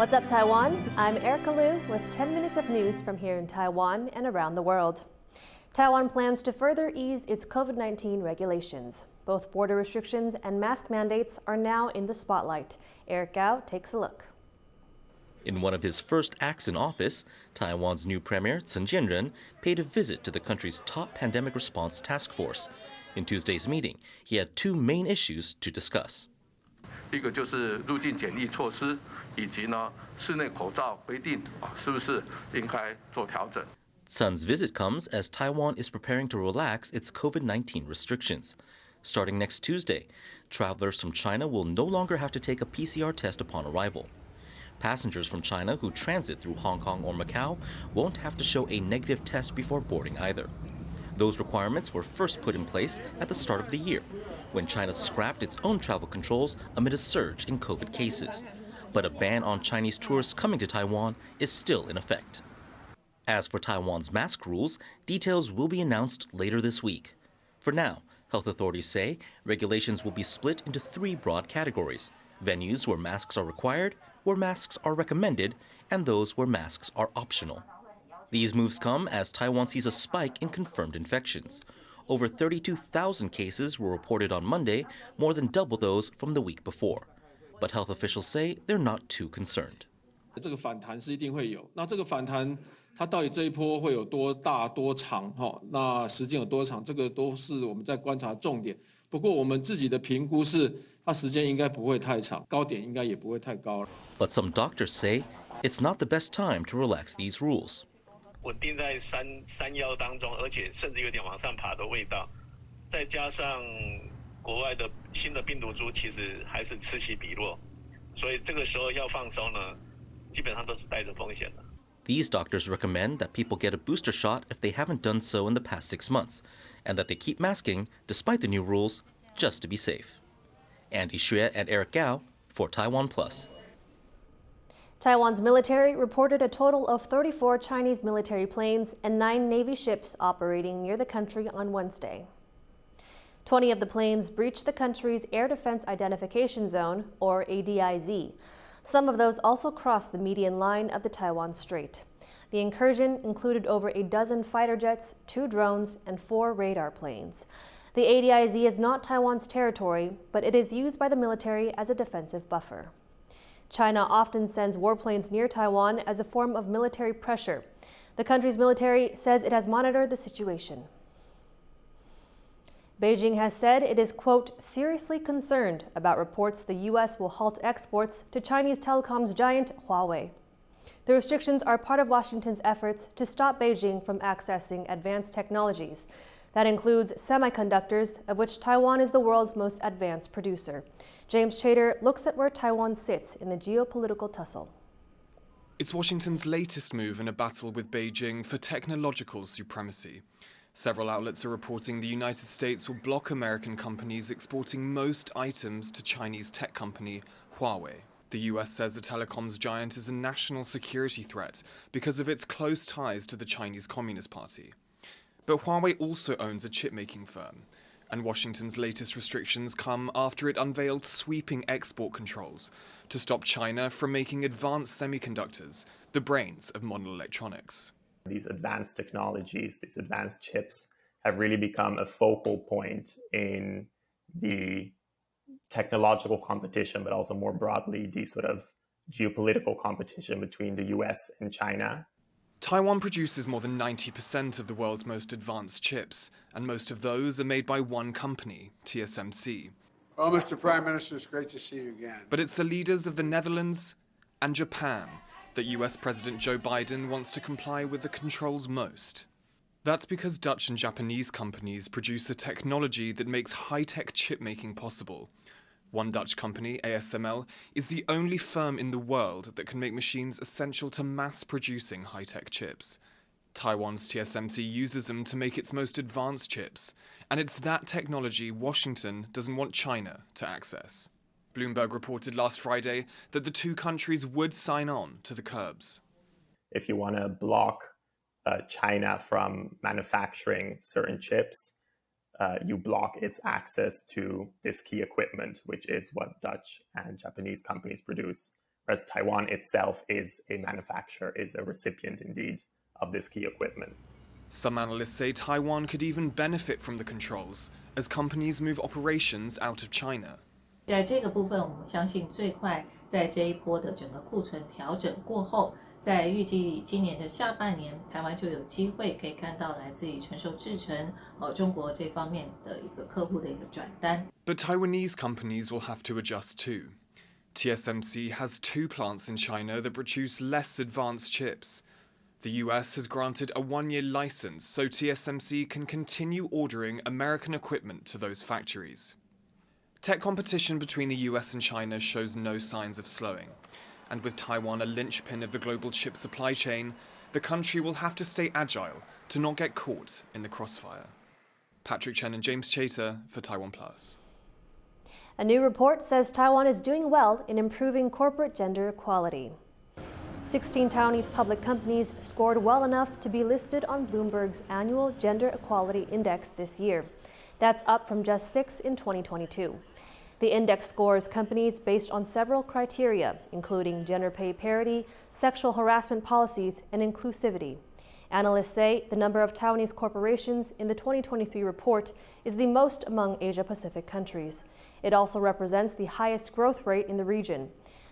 What's up, Taiwan? I'm Erika Liu with 10 minutes of news from here in Taiwan and around the world. Taiwan plans to further ease its COVID-19 regulations. Both border restrictions and mask mandates are now in the spotlight. Eric Gao takes a look. In one of his first acts in office, Taiwan's new premier, Chen Jianren, paid a visit to the country's top pandemic response task force. In Tuesday's meeting, he had two main issues to discuss. 一个就是入境检疫措施，以及室内口罩规定是不是应该做调整。 Sun's visit comes as Taiwan is preparing to relax its COVID-19 restrictions. Starting next Tuesday, travelers from China will no longer have to take a PCR test upon arrival. Passengers from China who transit through Hong Kong or Macau won't have to show a negative test before boarding either. Those requirements were first put in place at the start of the year, when China scrapped its own travel controls amid a surge in COVID cases. But a ban on Chinese tourists coming to Taiwan is still in effect. As for Taiwan's mask rules, details will be announced later this week. For now, health authorities say regulations will be split into three broad categories: venues where masks are required, where masks are recommended, and those where masks are optional. These moves come as Taiwan sees a spike in confirmed infections. Over 32,000 cases were reported on Monday, more than double those from the week before. But health officials say they're not too concerned. 这个反弹是一定会有，那这个反弹它到底这一波会有多大多长？那时间有多长？这个都是我们在观察重点。不过我们自己的评估是，它时间应该不会太长，高点应该也不会太高。But some doctors say it's not the best time to relax these rules. 稳定在山腰当中，而且甚至有点往上爬的味道，再加上国外的新的病毒株其实还是此起彼落，所以这个时候要放松呢，基本上都是带着风险的。 These doctors recommend that people get a booster shot if they haven't done so in the past 6 months, and that they keep masking despite the new rules just to be safe. Andy Xue and Eric Gao for TaiwanPlus. Taiwan's military reported a total of 34 Chinese military planes and 9 Navy ships operating near the country on Wednesday. 20 of the planes breached the country's Air Defense Identification Zone, or ADIZ. Some of those also crossed the median line of the Taiwan Strait. The incursion included over a dozen fighter jets, 2 drones, and 4 radar planes. The ADIZ is not Taiwan's territory, but it is used by the military as a defensive buffer. China often sends warplanes near Taiwan as a form of military pressure. The country's military says it has monitored the situation. Beijing has said it is, quote, seriously concerned about reports the U.S. will halt exports to Chinese telecoms giant Huawei. The restrictions are part of Washington's efforts to stop Beijing from accessing advanced technologies. That includes semiconductors, of which Taiwan is the world's most advanced producer. James Chater looks at where Taiwan sits in the geopolitical tussle. It's Washington's latest move in a battle with Beijing for technological supremacy. Several outlets are reporting the United States will block American companies exporting most items to Chinese tech company Huawei. The US says the telecoms giant is a national security threat because of its close ties to the Chinese Communist Party. But Huawei also owns a chip-making firm, and Washington's latest restrictions come after it unveiled sweeping export controls to stop China from making advanced semiconductors, the brains of modern electronics. These advanced technologies, these advanced chips, have really become a focal point in the technological competition, but also more broadly, the sort of geopolitical competition between the US and China. Taiwan produces more than 90% of the world's most advanced chips, and most of those are made by one company, TSMC. Well, Mr. Prime Minister, it's great to see you again. But it's the leaders of the Netherlands and Japan that US President Joe Biden wants to comply with the controls most. That's because Dutch and Japanese companies produce the technology that makes high-tech chip-making possible. One Dutch company, ASML, is the only firm in the world that can make machines essential to mass-producing high-tech chips. Taiwan's TSMC uses them to make its most advanced chips, and it's that technology Washington doesn't want China to access. Bloomberg reported last Friday that the two countries would sign on to the curbs. If you want to block China from manufacturing certain chips, you block its access to this key equipment, which is what Dutch and Japanese companies produce. whereas Taiwan itself is a manufacturer, is a recipient indeed of this key equipment. Some analysts say Taiwan could even benefit from the controls as companies move operations out of China. 在这个部分，我们相信最快在这一波的整个库存调整过后，在预计今年的下半年，台湾就有机会可以看到来自于成熟制程中国这方面的一个客户的一个转单。But Taiwanese companies will have to adjust too. TSMC has 2 plants in China that produce less advanced chips. The US has granted a 1-year license so TSMC can continue ordering American equipment to those factories. Tech competition between the US and China shows no signs of slowing. And with Taiwan a linchpin of the global chip supply chain, the country will have to stay agile to not get caught in the crossfire. Patrick Chen and James Chater for TaiwanPlus. A new report says Taiwan is doing well in improving corporate gender equality. 16 Taiwanese public companies scored well enough to be listed on Bloomberg's annual Gender Equality Index this year. That's up from just 6 in 2022. The index scores companies based on several criteria, including gender pay parity, sexual harassment policies, and inclusivity. Analysts say the number of Taiwanese corporations in the 2023 report is the most among Asia-Pacific countries. It also represents the highest growth rate in the region.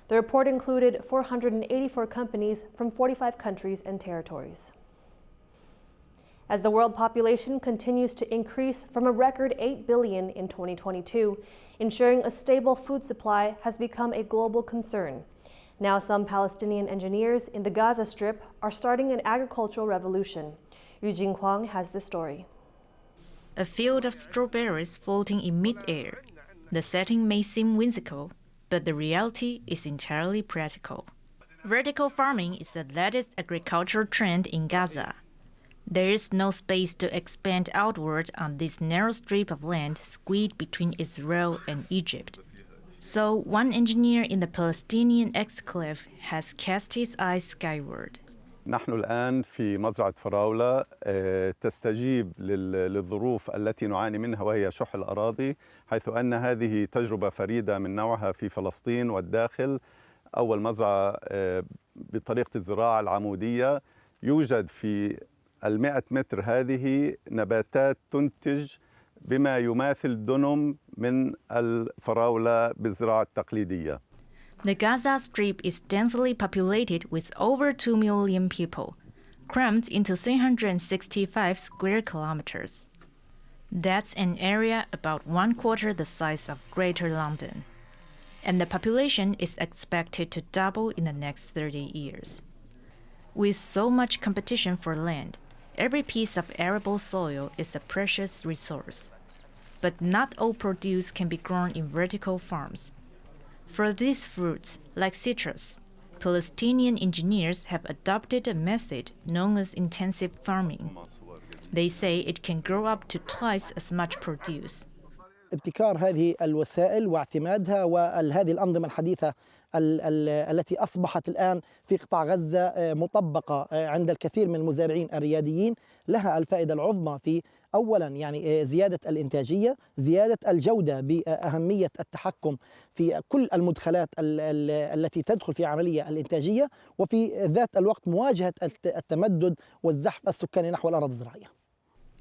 The report included 484 companies from 45 countries and territories. As the world population continues to increase from a record 8 billion in 2022, ensuring a stable food supply has become a global concern. Now some Palestinian engineers in the Gaza Strip are starting an agricultural revolution. Yu Jinghuang has the story. A field of strawberries floating in mid-air. The setting may seem whimsical, but the reality is entirely practical. Vertical farming is the latest agricultural trend in Gaza. There is no space to expand outward on this narrow strip of land squeezed between Israel and Egypt. So one engineer in the Palestinian exclave has cast his eyes skyward. نحن الآن في مزرعة فراولة تستجيب للظروف التي نعاني منها وهي شح الأراضي حيث أن هذه تجربة فريدة من نوعها في فلسطين والداخل أول مزرعة بطريقة الزراعة العمودية يوجد في 100 متر هذه نباتات تنتج بما يماثل دنم من الفراولة بالزراعة التقليدية. The Gaza Strip is densely populated with over 2 million people, crammed into 365 square kilometers. That's an area about 1/4 the size of Greater London. And the population is expected to double in the next 30 years. With so much competition for land, every piece of arable soil is a precious resource. But not all produce can be grown in vertical farms. For these fruits, like citrus, Palestinian engineers have adopted a method known as intensive farming. They say it can grow up to twice as much produce. ابتكار هذه الوسائل واعتمادها وهذه الأنظمة الحديثة التي أصبحت الآن في قطاع غزة مطبقة عند الكثير من المزارعين الرياديين لها الفائدة العظمى في أولاً يعني زيادة الإنتاجية، زيادة الجودة بأهمية التحكم في كل المدخلات التي تدخل في عملية الإنتاجية وفي ذات الوقت مواجهة التمدد والزحف السكاني نحو الأراضي الزراعية.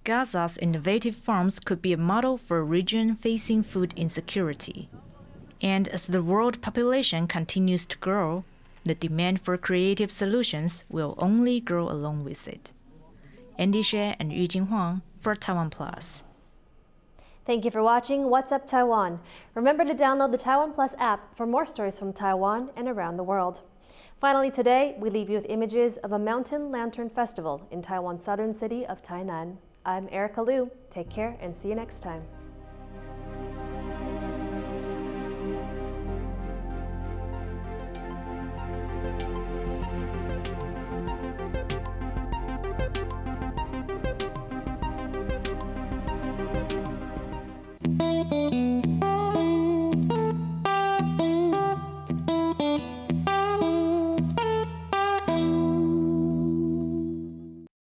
Gaza's innovative farms could be a model for a region facing food insecurity. And as the world population continues to grow, the demand for creative solutions will only grow along with it. Andy Xie and Yu Jinghuang for TaiwanPlus. Thank you for watching What's Up Taiwan. Remember to download the TaiwanPlus app for more stories from Taiwan and around the world. Finally today, we leave you with images of a mountain lantern festival in Taiwan's southern city of Tainan. I'm Erika Liu. Take care and see you next time.